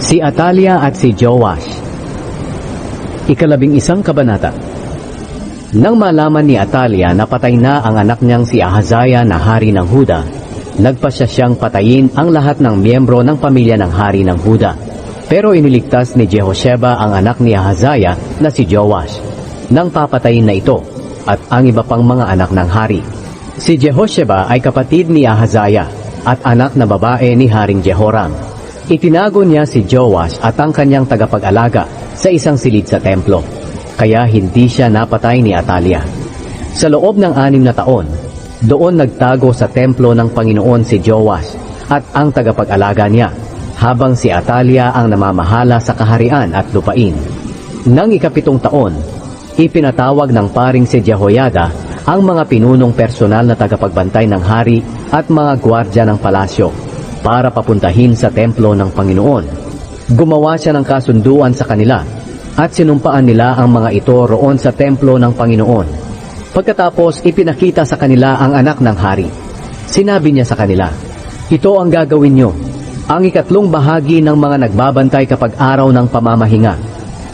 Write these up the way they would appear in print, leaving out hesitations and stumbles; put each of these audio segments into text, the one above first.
Si Atalia at si Joash. Ika-11 kabanata. Nang malaman ni Atalia na patay na ang anak niyang si Ahazaya na hari ng Huda, nagpasya siyang patayin ang lahat ng miyembro ng pamilya ng hari ng Huda. Pero iniligtas ni Jehosheba ang anak ni Ahazaya na si Joash, nang papatayin na ito, at ang iba pang mga anak ng hari. Si Jehosheba ay kapatid ni Ahazaya, at anak na babae ni Haring Jehoram. Itinago niya si Joash at ang kanyang tagapag-alaga sa isang silid sa templo, kaya hindi siya napatay ni Atalia. Sa loob ng 6 na taon, doon nagtago sa templo ng Panginoon si Joash at ang tagapag-alaga niya, habang si Atalia ang namamahala sa kaharian at lupain. Nang ika-7 taon, ipinatawag ng paring si Jehoiada ang mga pinunong personal na tagapagbantay ng hari at mga gwardya ng palasyo para papuntahin sa templo ng Panginoon. Gumawa siya ng kasunduan sa kanila at sinumpaan nila ang mga ito roon sa templo ng Panginoon. Pagkatapos ipinakita sa kanila ang anak ng hari. Sinabi niya sa kanila, "Ito ang gagawin nyo. Ang 3 bahagi ng mga nagbabantay kapag araw ng pamamahinga,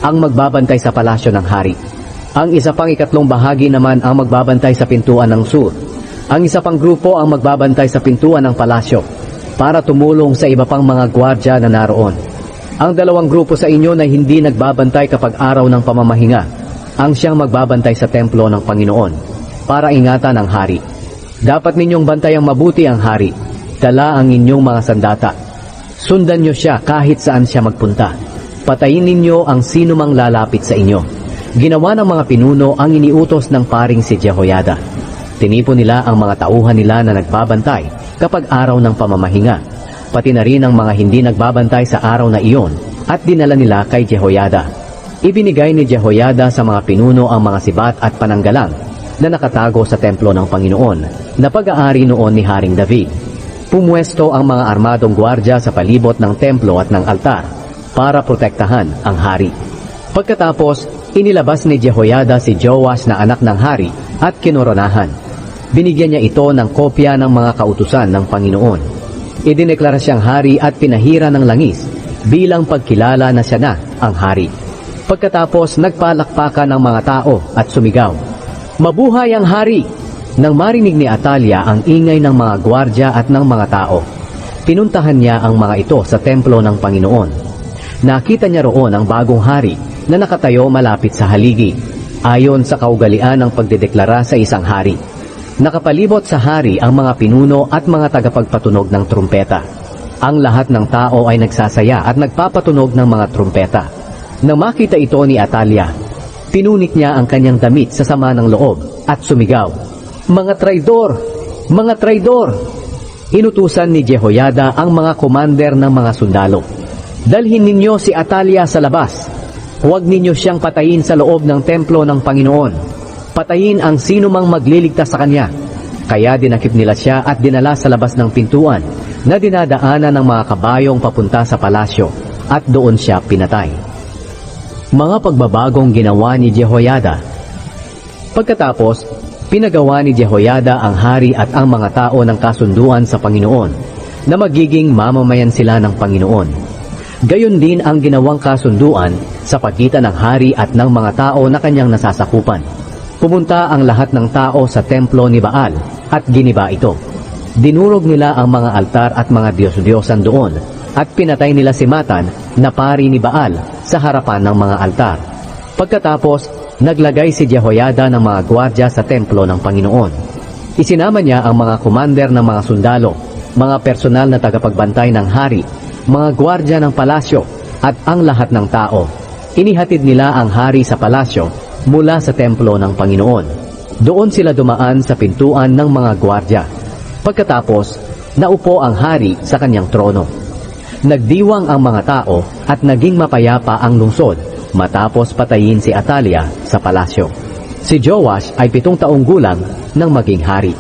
ang magbabantay sa palasyo ng hari. Ang isa pang 3 bahagi naman ang magbabantay sa pintuan ng sur. Ang isa pang grupo ang magbabantay sa pintuan ng palasyo para tumulong sa iba pang mga gwardya na naroon. Ang 2 grupo sa inyo na hindi nagbabantay kapag araw ng pamamahinga, ang siyang magbabantay sa templo ng Panginoon para ingatan ang hari. Dapat ninyong bantayang mabuti ang hari. Dala ang inyong mga sandata. Sundan nyo siya kahit saan siya magpunta. Patayin ninyo ang sino mang lalapit sa inyo." Ginawa ng mga pinuno ang iniutos ng paring si Jehoiada. Tinipon nila ang mga tauhan nila na nagbabantay kapag araw ng pamamahinga, pati na rin ang mga hindi nagbabantay sa araw na iyon, at dinala nila kay Jehoiada. Ibinigay ni Jehoiada sa mga pinuno ang mga sibat at pananggalang na nakatago sa templo ng Panginoon na pag-aari noon ni Haring David. Pumwesto ang mga armadong gwardya sa palibot ng templo at ng altar para protektahan ang hari. Pagkatapos, inilabas ni Jehoiada si Joash na anak ng hari at kinoronahan. Binigyan niya ito ng kopya ng mga kautusan ng Panginoon. Idineklara siyang hari at pinahira ng langis bilang pagkilala na siya na ang hari. Pagkatapos, nagpalakpakan ng mga tao at sumigaw, "Mabuhay ang hari!" Nang marinig ni Atalia ang ingay ng mga gwardya at ng mga tao, pinuntahan niya ang mga ito sa templo ng Panginoon. Nakita niya roon ang bagong hari na nakatayo malapit sa haligi, ayon sa kaugalian ng pagdedeklara sa isang hari. Nakapalibot sa hari ang mga pinuno at mga tagapagpatunog ng trumpeta. Ang lahat ng tao ay nagsasaya at nagpapatunog ng mga trumpeta. Nang makita ito ni Atalia, pinunit niya ang kanyang damit sa sama ng loob at sumigaw, "Mga traidor! Mga traidor!" Inutusan ni Jehoiada ang mga komander ng mga sundalo, "Dalhin ninyo si Atalia sa labas. Huwag ninyo siyang patayin sa loob ng templo ng Panginoon. Patayin ang sino mang magliligtas sa kanya." Kaya dinakip nila siya at dinala sa labas ng pintuan na dinadaanan ng mga kabayong papunta sa palasyo, at doon siya pinatay. Mga pagbabagong ginawa ni Jehoiada. Pagkatapos, pinagawa ni Jehoiada ang hari at ang mga tao ng kasunduan sa Panginoon na magiging mamamayan sila ng Panginoon. Gayon din ang ginawang kasunduan sa pagitan ng hari at ng mga tao na kanyang nasasakupan. Pumunta ang lahat ng tao sa templo ni Baal at giniba ito. Dinurog nila ang mga altar at mga diyos-diyosan doon at pinatay nila si Matan na pari ni Baal sa harapan ng mga altar. Pagkatapos, naglagay si Jehoiada ng mga gwardya sa templo ng Panginoon. Isinama niya ang mga komander ng mga sundalo, mga personal na tagapagbantay ng hari, mga gwardya ng palasyo, at ang lahat ng tao. Inihatid nila ang hari sa palasyo mula sa templo ng Panginoon. Doon sila dumaan sa pintuan ng mga gwardya. Pagkatapos, naupo ang hari sa kanyang trono. Nagdiwang ang mga tao at naging mapayapa ang lungsod matapos patayin si Atalia sa palasyo. Si Joash ay 7 taong gulang nang maging hari.